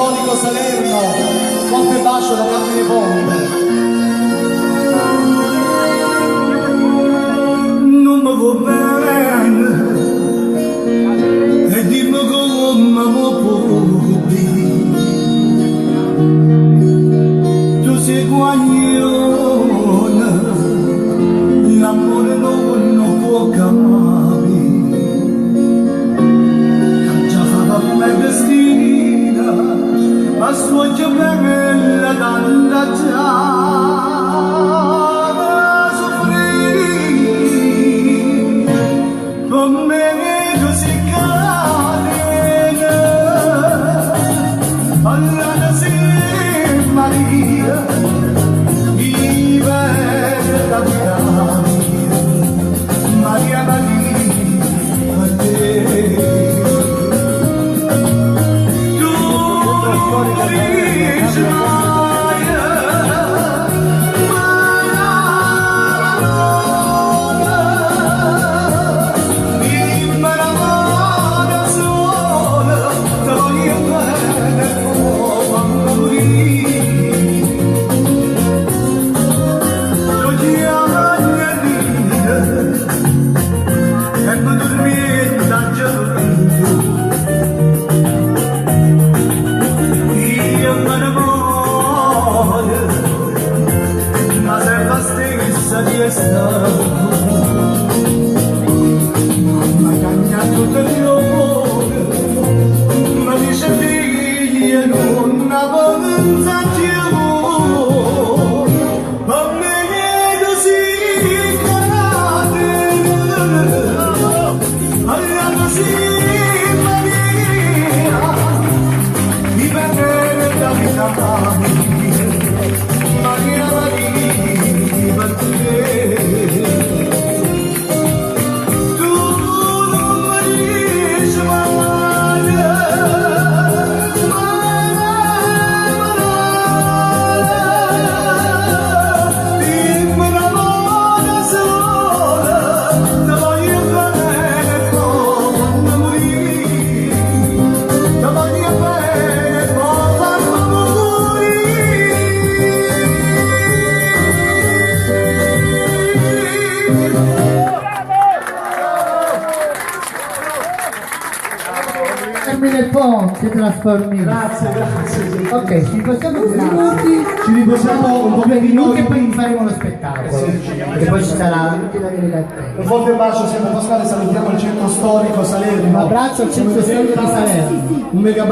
storico Salerno, forte bacio da Carmine Ponte. Non mi va bene e dimmi come può dire. Tu sei guaglione, l'amore non può capire. Già fa me destina, ma sto già bella da già. Maria, vive la vita mia, Maria Maria, a te. Tu non dici mai, dimmi la mano sola, te voglio bene come morire. Ma cagnato dell'amore, ma dice figlia non avanza più, ma me così carate, alla così Maria, mi vede da vita Maria Maria, per te. Carmine Ponte, che trasformi. Grazie, grazie. Ok, ci facciamo 2 minuti. Ci riposiamo un po' di noi E poi faremo lo spettacolo. E poi ci sarà l'ultima un forte bacio, siamo Pasquale, salutiamo il centro storico Salerno. Un abbraccio al centro storico di Salerno. Un mega